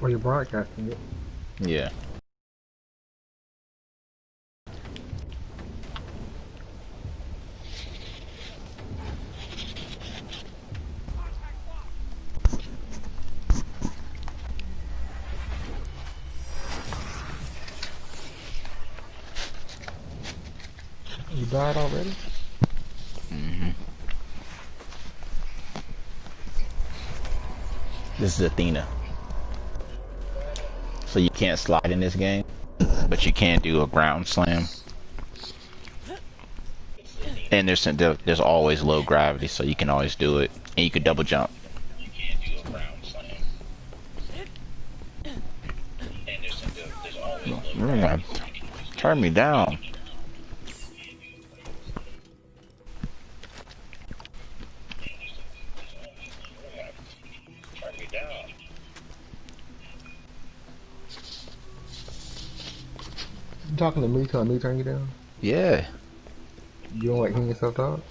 Oh, you're broadcasting it. Yeah. You died already? Mm-hmm. This is Athena. So you can't slide in this game, but you can do a ground slam. And there's always low gravity, so you can always do it. And you can double jump. Man, turn me down. You talking to me telling me to turn you down? Yeah. You don't like hearing yourself talk?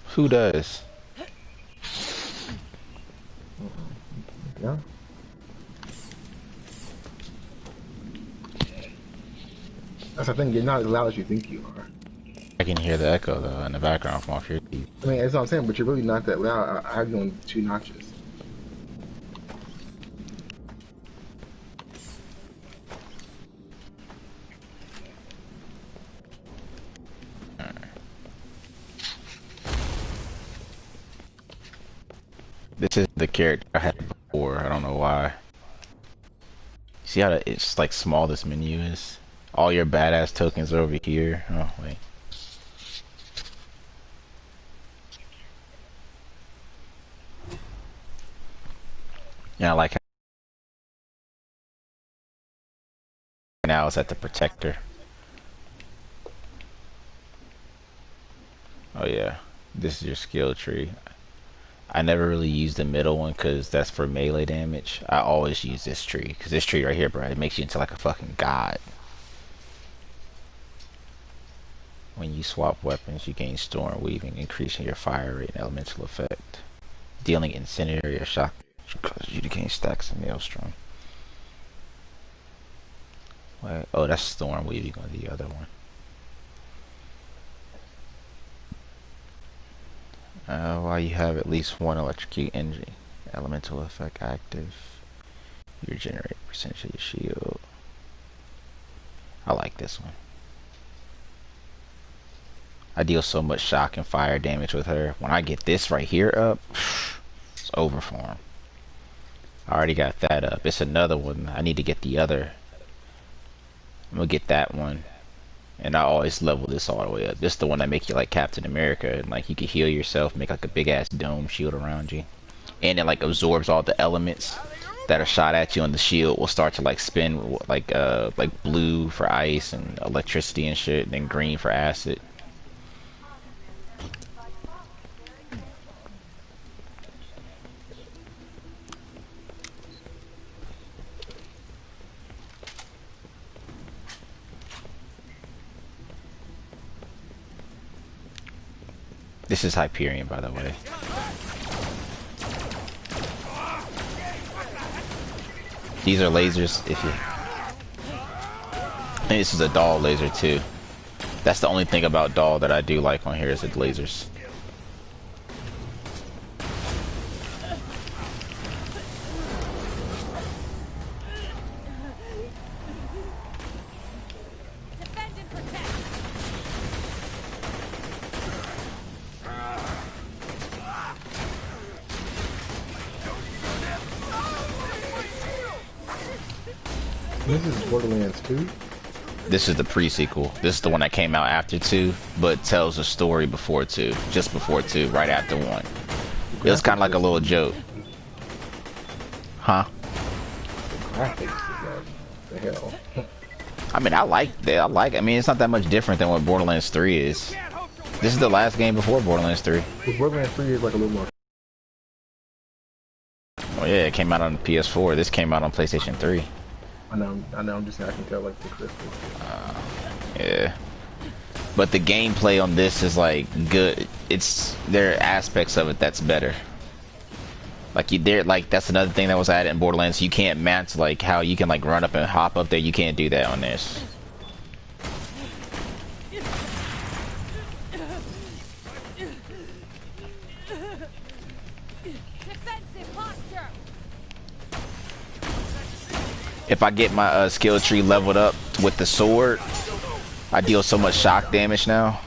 Who does? Yeah. That's the thing, you're not as loud as you think you are. I can hear the echo though in the background from off your TV. I mean, that's what I'm saying, but you're really not that loud. I have you on 2 notches. This is the character I had before. I don't know why. See how it's like small this menu is? All your badass tokens are over here. Oh wait. Yeah, I like how now it's at the protector. Oh yeah, this is your skill tree. I never really use the middle one because that's for melee damage. I always use this tree because this tree right here, bro, it makes you into like a fucking god. When you swap weapons, you gain storm weaving, increasing your fire rate and elemental effect. Dealing incendiary or shock causes you to gain stacks of maelstrom. Wait, oh, that's storm weaving on the other one. While you have at least one electrocute energy, elemental effect active, you regenerate percentage of your shield. I like this one. I deal so much shock and fire damage with her. When I get this right here up, it's over for him. I already got that up. It's another one. I need to get the other. I'm gonna get that one. And I always level this all the way up. This is the one that make you like Captain America, and like you can heal yourself, make like a big ass dome shield around you, and it like absorbs all the elements that are shot at you, and the shield will start to like spin like blue for ice and electricity and shit, and then green for acid. This is Hyperion, by the way. These are lasers, if you... And this is a doll laser, too. That's the only thing about doll that I do like on here is the lasers. This is Borderlands 2? This is the pre-sequel. This is the one that came out after 2, but tells a story before 2. Just before 2, right after 1. It was kind of like a little joke. Huh? The graphics is like, the hell. I mean, I like that. I mean, it's not that much different than what Borderlands 3 is. This is the last game before Borderlands 3. But Borderlands 3 is like a little more... Oh yeah, it came out on PS4. This came out on PlayStation 3. I know, I'm just saying I can tell like the crystal. Yeah. But the gameplay on this is like good. There are aspects of it that's better. Like you there, like that's another thing that was added in Borderlands. You can't match like how you can like run up and hop up there. You can't do that on this. If I get my skill tree leveled up with the sword, I deal so much shock damage now.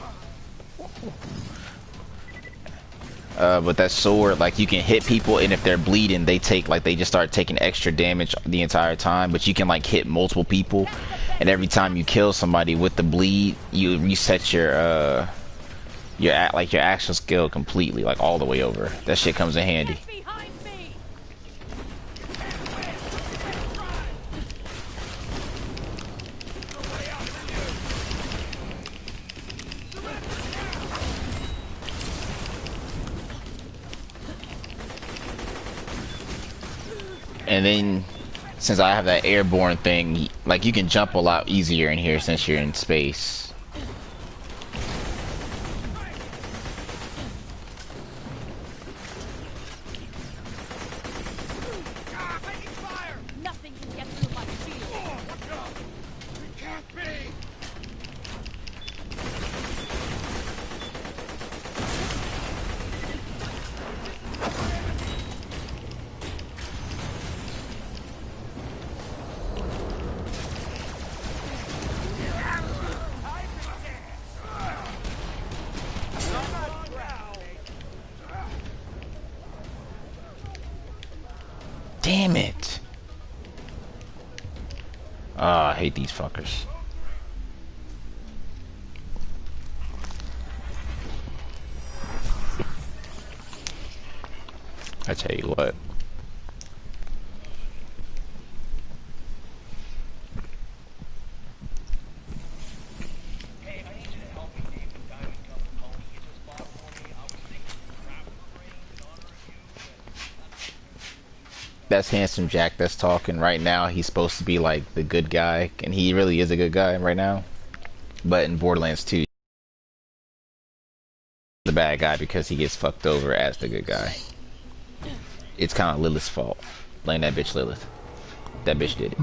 With that sword, like you can hit people, and if they're bleeding, they take like they just start taking extra damage the entire time. But you can like hit multiple people, and every time you kill somebody with the bleed, you reset your actual skill completely, like all the way over. That shit comes in handy. And then, since I have that airborne thing, like you can jump a lot easier in here since you're in space. Damn it! Ah, I hate these fuckers. I tell you what. That's Handsome Jack that's talking right now. He's supposed to be like the good guy, and he really is a good guy right now. But in Borderlands 2, the bad guy because he gets fucked over as the good guy. It's kind of Lilith's fault. Blame that bitch Lilith. That bitch did it.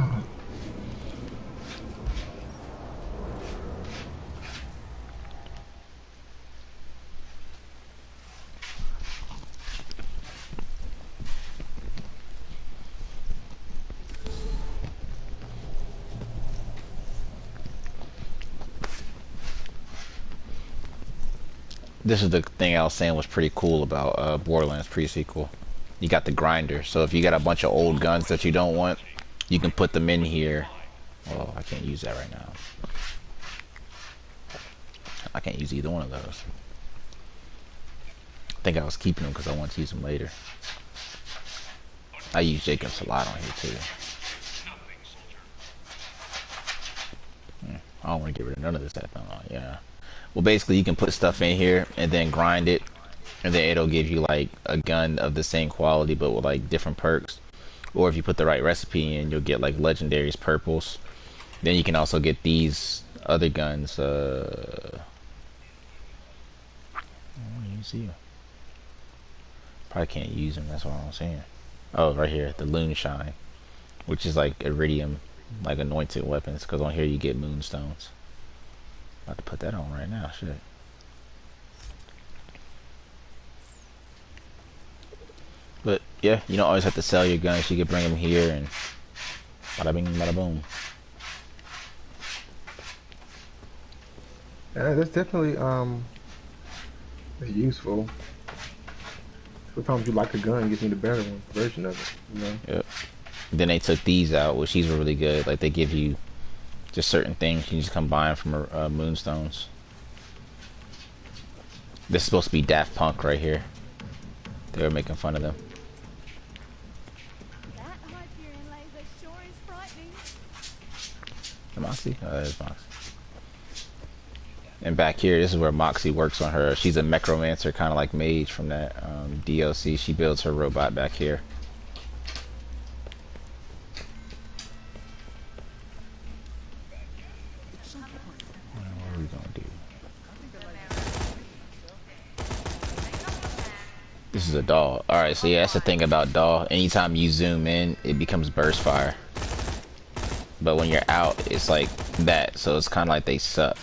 This is the thing I was saying was pretty cool about Borderlands pre-sequel. You got the grinder, so if you got a bunch of old guns that you don't want, you can put them in here. Oh, I can't use that right now. I can't use either one of those. I think I was keeping them because I want to use them later. I use Jacobs a lot on here too. I don't want to get rid of none of this stuff. Yeah. Well, basically, you can put stuff in here and then grind it, and then it'll give you like a gun of the same quality but with like different perks. Or if you put the right recipe in, you'll get like legendaries, purples. Then you can also get these other guns. Oh, you see, probably can't use them. That's what I'm saying. Oh, right here, the Moonshine, which is like iridium, like anointed weapons. Because on here you get moonstones. About to put that on right now, shit. But yeah, you don't always have to sell your guns. You can bring them here and bada bing, bada boom. Yeah, that's definitely it's useful. Sometimes you like a gun, gives me the better one version of it, you know. Yep. Then they took these out, which these were really good. Like they give you just certain things you just come buying from moonstones. This is supposed to be Daft Punk right here. They were making fun of them. That Hyperion laser sure is frightening. The Moxie? Oh, there's Moxie. And back here, this is where Moxie works on her. She's a Necromancer, kind of like Mage from that DLC. She builds her robot back here. What are we gonna do? This is a doll. Alright, so yeah, that's the thing about doll. Anytime you zoom in, it becomes burst fire. But when you're out, it's like that. So it's kind of like they suck.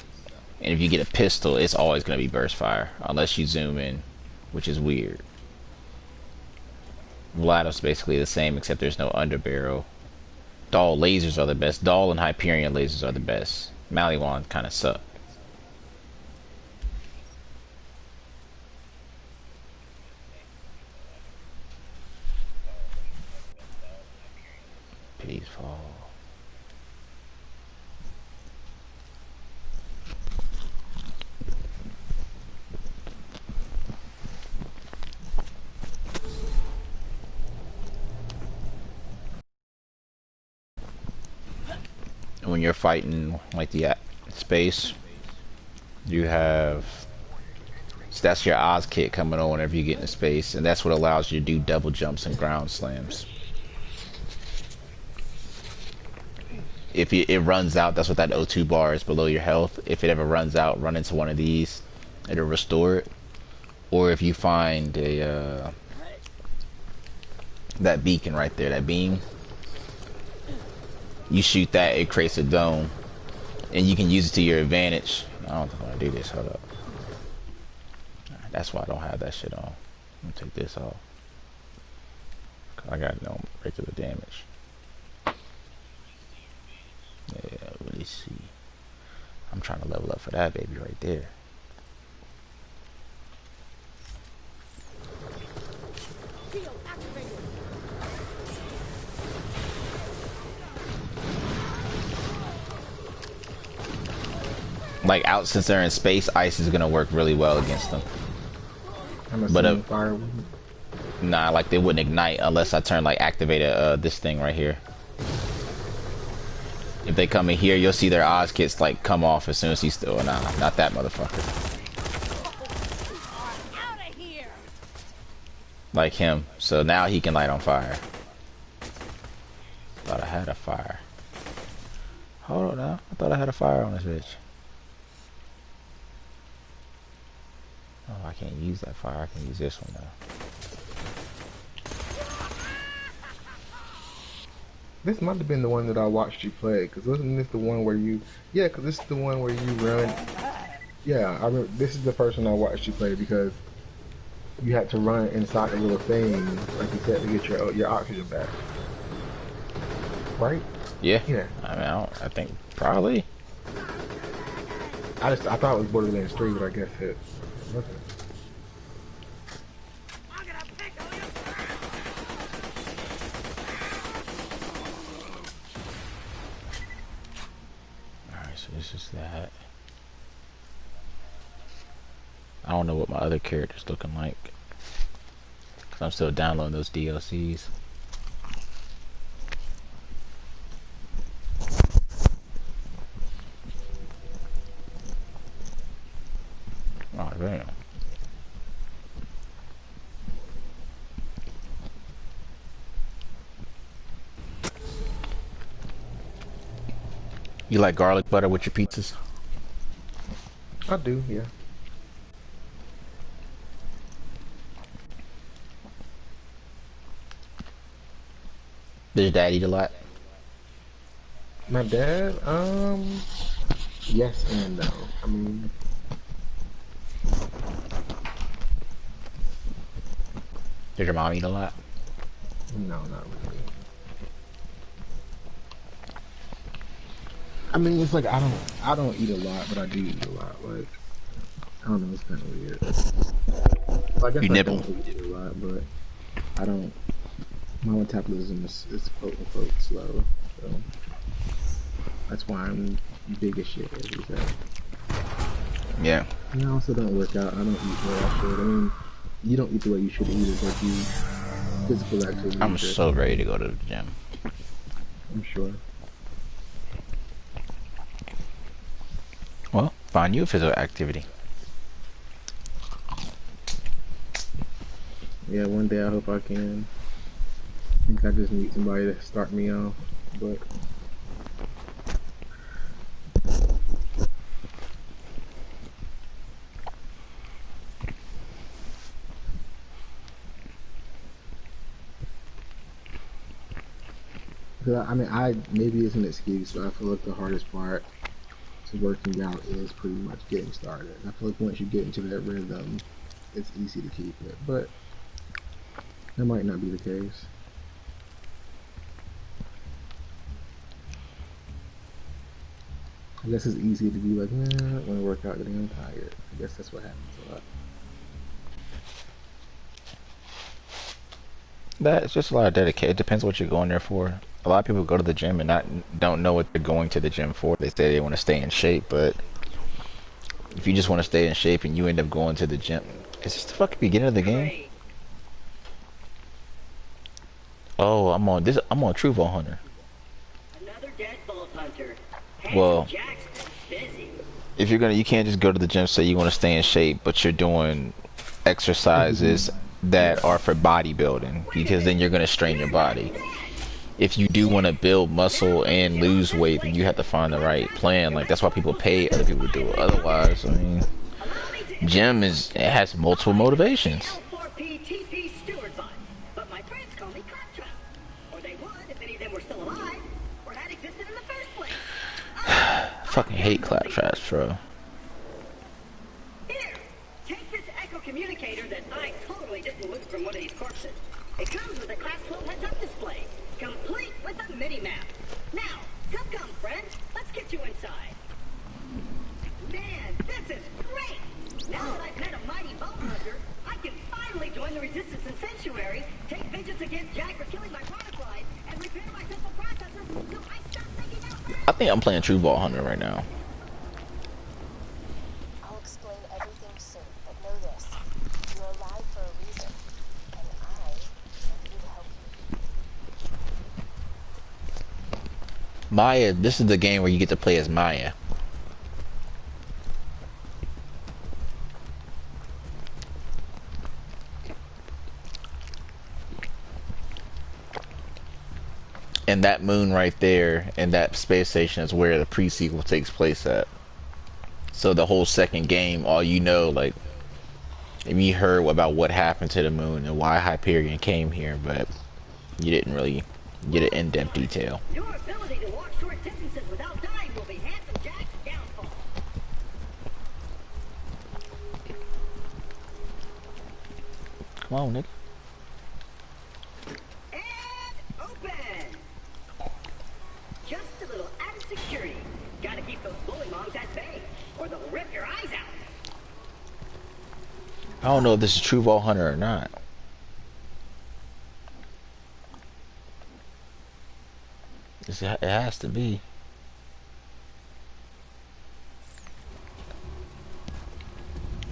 And if you get a pistol, it's always going to be burst fire. Unless you zoom in, which is weird. Vladov's basically the same, except there's no underbarrel. Doll lasers are the best. Doll and Hyperion lasers are the best. Maliwan kind of suck. Please fall. When you're fighting like the space, you have, so that's your Oz kit coming on whenever you get into space, and that's what allows you to do double jumps and ground slams. If it runs out, that's what that O2 bar is below your health. If it ever runs out, run into one of these, it'll restore it. Or if you find a that beacon right there, that beam, you shoot that, it creates a dome, and you can use it to your advantage. I don't think I want to do this. Hold up. That's why I don't have that shit on. I'm gonna take this off. I got no regular damage. Yeah, let me see. I'm trying to level up for that baby right there. Like out since they're in space, ice is gonna work really well against them. But fire. Nah, like they wouldn't ignite unless I turn like activated this thing right here. If they come in here, you'll see their Oz kits like come off as soon as he's still. Nah, not that motherfucker. Like him. So now he can light on fire. Thought I had a fire. Hold on now. I thought I had a fire on this bitch. Oh, I can't use that fire. I can use this one now. This might have been the one that I watched you play, because wasn't this the one where you... Yeah, because this is the one where you run... Yeah, I remember, this is the first one I watched you play, because you had to run inside the little thing, like you said, to get your oxygen back. Right? Yeah. Yeah. I mean, I think probably. I thought it was Borderlands 3, but I guess it wasn't. This is that. I don't know what my other character's looking like, cause I'm still downloading those DLCs. Oh damn. You like garlic butter with your pizzas? I do, yeah. Does your dad eat a lot? My dad, yes and no. I mean, Does your mom eat a lot? no, not really. I mean, it's like I don't eat a lot, but I do eat a lot. Like, I don't know, it's kind of weird. Well, I guess You I nibble. don't eat a lot, but I don't. My metabolism is quote unquote slow, so that's why I'm big as shit, as you said. Yeah. And I also don't work out. I don't eat the way I should. I mean, you don't eat the way you should eat it, but you physical activity. I'm so ready to go to the gym. I'm sure. Well, find you a physical activity. Yeah, one day I hope I can. I think I just need somebody to start me off, but Because I mean, maybe it's an excuse, but I feel like the hardest part to working out is pretty much getting started. I feel like once you get into that rhythm, it's easy to keep it, but that might not be the case. I guess it's easy to be like, nah, I don't want to work out today, I'm tired. I guess that's what happens a lot. That's just a lot of dedication. It depends what you're going there for. A lot of people go to the gym and don't know what they're going to the gym for. They say they want to stay in shape, but if you just want to stay in shape and you end up going to the gym, is this the fucking beginning of the game? Oh, I'm on this. I'm on True Vault Hunter. Another deadbolt hunter. Well, Jackson's busy. if you're gonna, you can't just go to the gym say you want to stay in shape, but you're doing exercises that are for bodybuilding because then you're gonna strain your body. If you do want to build muscle and lose weight, then you have to find the right plan. Like that's why people pay other people to do it. Otherwise, I mean, gym it has multiple motivations. But my friends call me Claptrap. Or they would if any of them were still alive, or had existed in the first place. Fucking hate Claptraps, bro. Here, take this echo communicator that I totally didn't loot from one of these corpses. It comes with a Class 12 heads-up display, complete with a mini-map. Now, come, friend. Let's get you inside. Man, this is great! Now that I've met a mighty bone hunter, I can finally join the Resistance and Sanctuary, take vengeance against Jack for killing my product line, and repair my central processor so I stop thinking out loud. I think I'm playing True Vault Hunter right now. I'll explain everything soon, but know this. You're alive for a reason, and I want you to help you. Maya, this is the game where you get to play as Maya. And that moon right there and that space station is where the pre-sequel takes place at. So the whole second game, all you know, like, if you heard about what happened to the moon and why Hyperion came here, but you didn't really get an in-depth detail. Your ability to walk short distances without dying will be Handsome Jack's downfall. Come on, nigga. And open! Just a little added security. Gotta keep those bully mongs at bay, or they'll rip your eyes out. I don't know if this is True Vault Hunter or not. It has to be.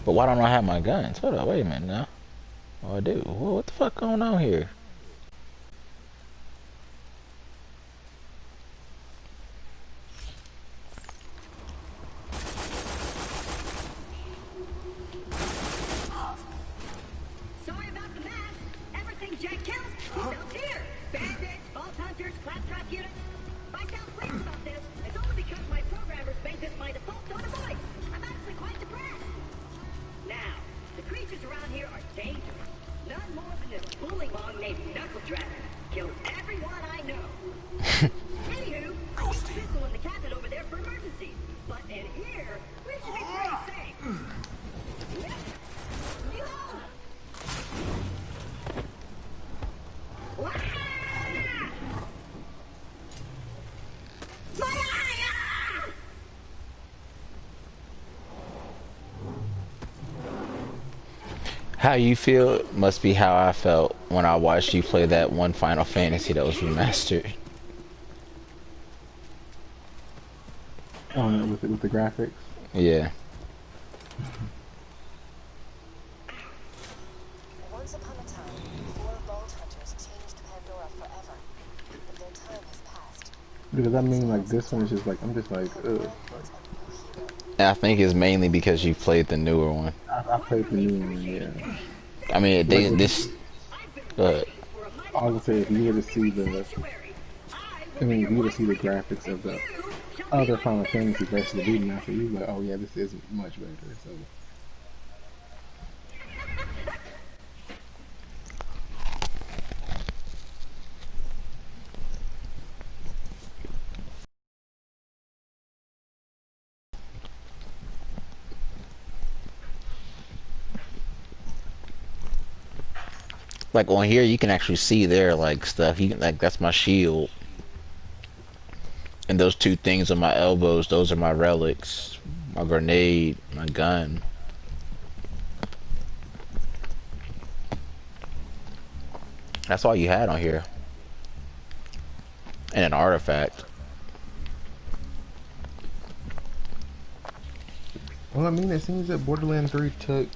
But why don't I have my guns? Hold on, wait a minute now. Oh, I do. Whoa, what the fuck going on here? Sorry about the mess. Everything Jack kills, he dumps here. Bandits, vault hunters, claptrap units. If I sound pleased about this, it's only because my programmers made this my default tone of voice. I'm actually quite depressed. Now, the creatures around here are dangerous. None more than this bully mong named Knuckle Dragon. Killed everyone I know. Anywho, I keep pistol in the cabinet over there for emergencies. But in here, we should be pretty safe. How you feel must be how I felt when I watched you play that one Final Fantasy that was remastered. Oh, no, with the graphics. Yeah. Once upon a time, 4 vault hunters changed Pandora forever, but their time has passed. Because I mean, like, this one is just like, I'm just like, ugh. I think it's mainly because you played the newer one. I played the new one, yeah. I mean, this. I would say if you were to see the, I mean, if you were to see the graphics of the other Final Fantasy versus the remaster, you'd be like, oh yeah, this is much better. So. Like on here, you can actually see their like stuff. You can, like that's my shield, and those two things on my elbows. Those are my relics, my grenade, my gun. That's all you had on here, and an artifact. Well, I mean, it seems that Borderlands 3 took